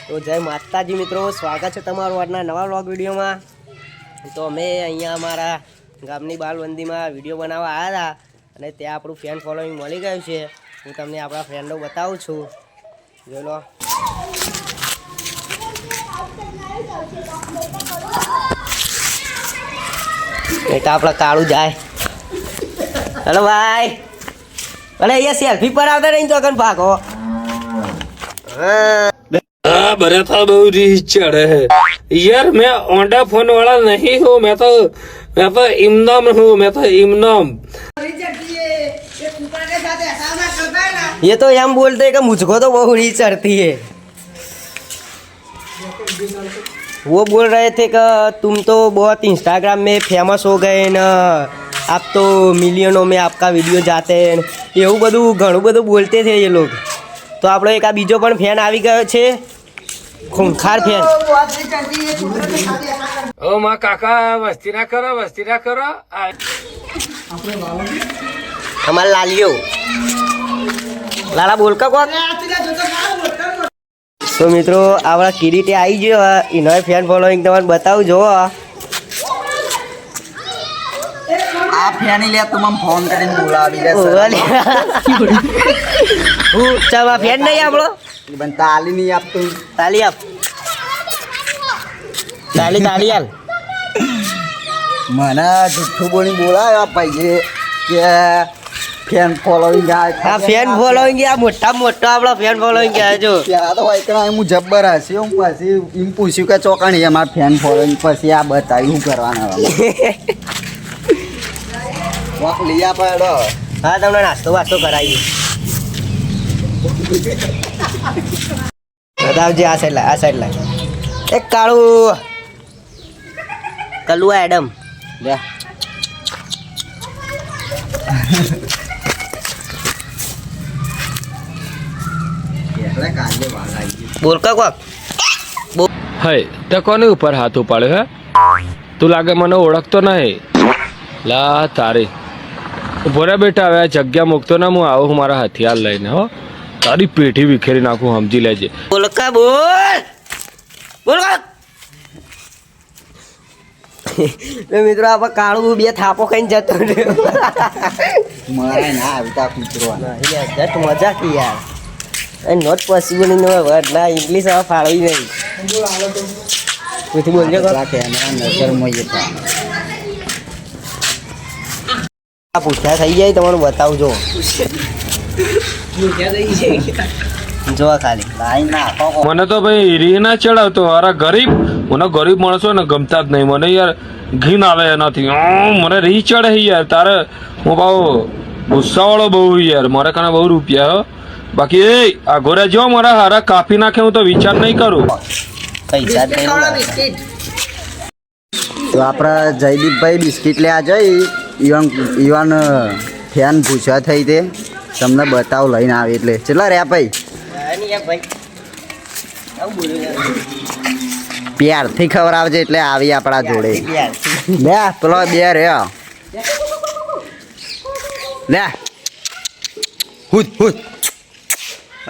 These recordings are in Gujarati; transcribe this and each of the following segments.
તો જય માતાજી મિત્રો, સ્વાગત છે તમારું આજના નવા વ્લોગ વિડીયોમાં। તો અમે અહીંયા અમારા ગામની બાલબંધીમાં વિડીયો બનાવવા આવ્યા હતા અને ત્યાં આપણું ફેન ફોલોઈંગ મળી ગયું છે। હું તમને આપણા ફ્રેન્ડો બતાવું છું, જોઈ લો। એક આપણા કાળું જાય। હેલો ભાઈ, અરે અહીંયા સેલ્ફી પર આવતા નહીં તો કન ભાગો। हाँ बड़ा था बहुत रीच चढ़े है यार। मैं ओंडा फोन वाला नहीं हूँ, मैं तो इमनाम हूँ, मैं तो इमनाम। ये तो हम बोलते हैं कि मुझको तो बहुत रीच चढ़ती है। वो बोल रहे थे कि तुम तो बहुत इंस्टाग्राम में फेमस हो गए न, आप तो मिलियनों में आपका वीडियो जाते हैं, એવું બધું ઘણું બધું બોલते थे ये लोग। તો આપણો એક આ બીજો પણ ફેન આવી ગયો છે, ખૂંખાર ફેન। ओ माँ काका मस्ती ना करो અમારા લાલિયો લાલા બોલ કા કોક। તો મિત્રો આપણા કિરીટે આવી ગયો, એનો ફેન ફોલોઈંગ તમને બતાવું જો। આ ફેની લે તું મને ફોન કરીને બોલાવી દે હું ચાવા ફેન નહીં આપણો પણ તાલી નહીં આપતું। તાલી આપ, તાલી હાલ। મને જુઠ્ઠું બોલી બોલાવ્યા પૈસે કે ફેન ફોલોઈંગ આ ફેન ફોલોઈંગ આ મોટા આપણો ફેન ફોલોઈંગ આ જો। ત્યાં તો હોય હું જબ્બર હશે, હું પછી એમ પૂછ્યું કે ચોકણી અમારા ફેન ફોલોઈંગ, પછી આ બતાવ્યું શું કરવાના વોક લઈ આપડો। હા તમને નાસ્તો વાસ્તો કરાવી બતાવજે। આ સાઈડ લાય એક કાળું કલુઆ એડમ લે બોલ કા કોક। है તે કોની ઉપર હાથ ઉપાડ્યો હે? તું લાગે મને ઓળખતો નહીં। લા તારી ભોરે બેટા, હવે આ જગ્યા મૂકતો ને, હું આવું મારા હથિયાર લઈને હો, તારી પેઢી વિખેરી નાખું, સમજી લેજે। બોલ કા બોલ કા। તો મિત્રો આપણે કાળું બે થાપો ખાઈને જતો રહ્યો। મારે ના આવતા કૂતરો જટ મજા કી યાર, નોટ પોસિબલ ઇન વર્ડ ના ઇંગ્લિશ હવે ફાળવી નહીં પછી બોલજો કેમેરા નજર મોઈએ આ પૂછ્યા થઈ જાય તમારું બતાવું જો। જોવા ખાલી લાઈ નાખો મને તો ભાઈ હીરી ના ચડાવતો, મારા ગરીબ, મને ગરીબ માણસો ને ગમતા જ નહીં। મને યાર ઘીન આવે એનાથી, મને રી ચડે યાર। તારે હું ભાવ ગુસ્સાવાળો બહુ યાર, મારે કાને બહુ રૂપિયા હો। બાકી એ આ ઘોરે જો મારા હારા કાપી નાખે, હું તો વિચાર નહીં કરું। પૈસા તો આપણે જયદીપભાઈ બિસ્કિટ લેવા જઈ, ઈવન ફેન ભૂસા થઈ તે તમને બતાવ લઈને આવે એટલે ચેટલા રહ્યા ભાઈ? પ્યારથી ખવડાવજે એટલે આવી આપણા જોડે। લે પેલો બે રહ્યા, લે હુદ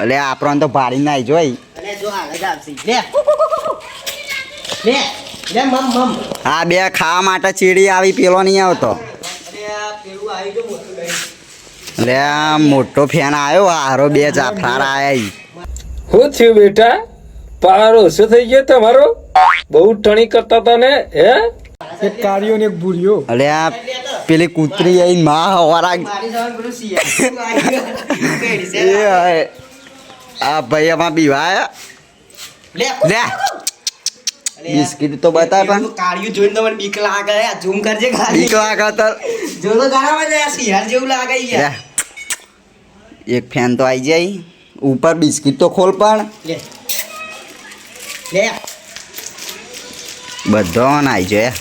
અલે આપણને તો ભાડી નાઈ જોઈ। હા બે ખાવા માટે ચીડી આવી, પેલો નહીં આવતો। લે મોટો ફેન આવ્યો, હારો બે જાફરાર આયા। શું થયું બેટા, પાર ઓછો થઈ ગયો તમારો? બહુ ટણી કરતા હતા ને હે? એક કાળિયો ને એક ભૂરિયો। અલે આ પેલી કૂતરી આઈ માં હવારા આ ભાઈ આમાં બીવાય। લે બિસ્કિટ તો બતાય પણ કાળિયું જોઈને તો મને બીક લાગે, ઝૂમ કરજે ખાલી। બીક લાગે તો જો તો ગાળામાં જાય, શિયાળ જેવું લાગે યાર। એક ફેન તો આવી જાય ઉપર, બિસ્કિટ તો ખોલ પણ લે બધો આવી જાય।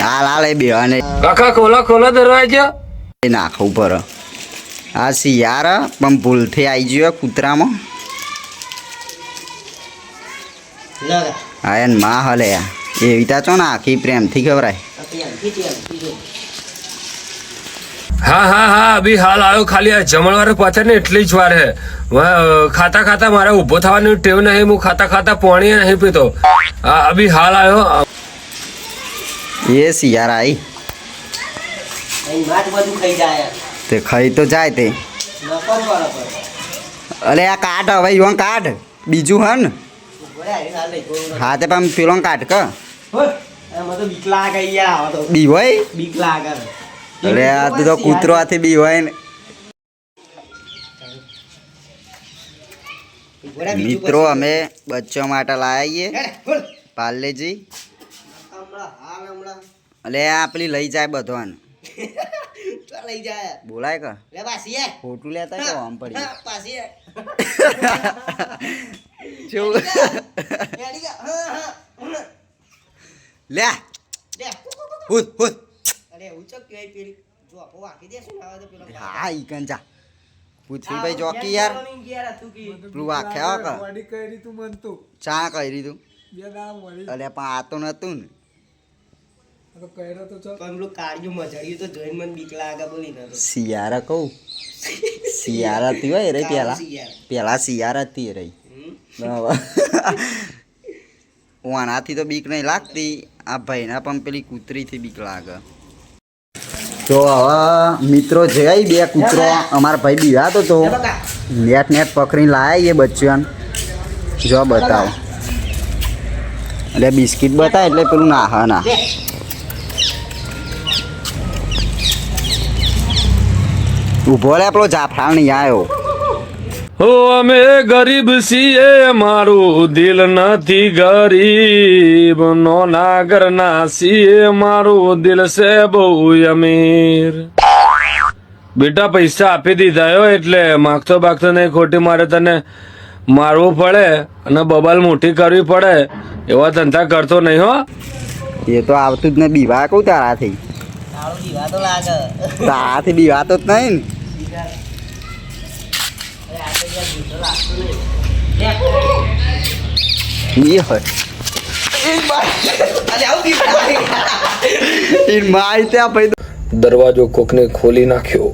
હાલ એ બેવાને કાકા ખોલો દરવાજો। નાખવું પડે। આ શિયાળ પણ ભૂલથી આવી ગયો કૂતરામાં। હા એને માં હલે એવી તા છો ને આખી પ્રેમથી ખવરાય। હા હા હા અભી હાલ આવ્યો. ખાલી આ જમણવાર પતે ને એટલી જ વાર હે. ખાતા ખાતા મારે ઊભો થવાની ટેવ નહીં. હું ખાતા ખાતા પાણી નહીં પીતો. હા અભી હાલ આવ્યો. એ સિયાર આઈ અહીં વાત બધું ખાઈ જાય તે ખાઈ તો જાય તે. નફો બરાબર અલે આ કાઢ હવે ઈવન કાઢ બીજું હન હા તે પણ પેલો કાઢ ક એમાં તો બીક લાગે યાર આવા તો બી હોય બીક લાગે અરે આ તું તો કૂતરો હાથી બી હોય ને મિત્રો અમે બચ્ચો માટે લાવીએ પાર્લેજી અલે આ પેલી લઈ જાય બધો લઈ જાય બોલાય કે લે પાસી ખોટું લેતા કે આમ પડી પાસી લે હુદ હુદ અરે ઉચક કે પેલી જો આપો વાકી દેશું ને હવે તો પેલો હા ઈ કંજા પૂછી ભાઈ જોકી યાર પેલું વાખ્યા કે વાડી કરી તું મન તો ચા કરી તું બે દાડા મળી અલે પણ આ તો નતું ને આ તો કર્યો તો ચલ પણ પેલું કાળિયું મજાડ્યું તો જોઈને મને બીક લાગે બોલી ના તો શિયારા કહું શિયારા હતી હોય રે પેલા પેલા શિયારા હતી રહી બરાબર આનાથી તો બીક નહીં લાગતી આ ભાઈના પણ પેલી કૂતરીથી બીક લાગે તો હવે મિત્રો જઈ બે કૂતરો અમારા ભાઈ બીવાતો તો નેટ નેટ પકડીને લાયા એ બચ્ચન જો બતાવો એટલે બિસ્કિટ બતાવે એટલે પેલું ના હા ના ઊભો રે પેલો જાફરાણ નહીં આવ્યો હો અમે ગરીબ છીએ મારું દિલ નથી ગરીબ નો નાગરના છીએ મારું દિલ છે બહુ અમીર. બેટા પૈસા આપી દીધા હો એટલે માગતો બાગતો નહીં ખોટી મારે તને મારવું પડે અને બબાલ મોટી કરવી પડે એવા ધંધા કરતો નહીં હો. એ તો આવતું જ નહીં બીવા કહું તારાથી તાળું જીવા તો લાગે તારાથી બીવાતો જ નહીં ને ઈ હોય ઈ મારી ત્યાં ભાઈ દરવાજો કોકને ખોલી નાખ્યો.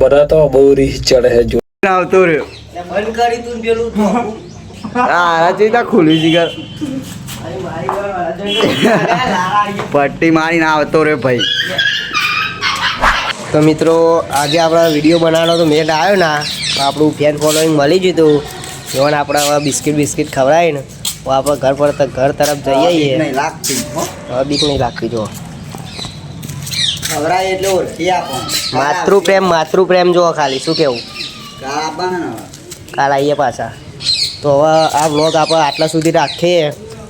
બધા તો બહુ રીહ ચડે જો આવતો રહ્યો બંધ કરી તું પેલું આ ચેતા ખુલી જીગર પટ્ટી મારીને આવતો રે ભાઈ. તો મિત્રો આજે આપણે વિડીયો બનાવવાનો તો મેટ આવ્યો ને આપણું ફેન ફોલોઈંગ મળી ગયું હતું એમાં આપણે હવે બિસ્કિટ ખવડાવીને આપણે ઘર તરફ જઈએ નહીં લાગતી હવે બીક નહીં લાગતી જો ખવડાય એટલે ઓળખી આપો માતૃપ્રેમ જો ખાલી શું કેવું કાલ આવીએ પાછા. તો હવે આ વ્લોગ આપણે આટલા સુધી રાખીએ.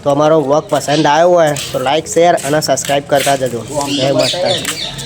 તો અમારો વ્લોગ પસંદ આવ્યો હોય તો લાઈક શેર અને સબસ્ક્રાઈબ કરતા જજો. જય માતા.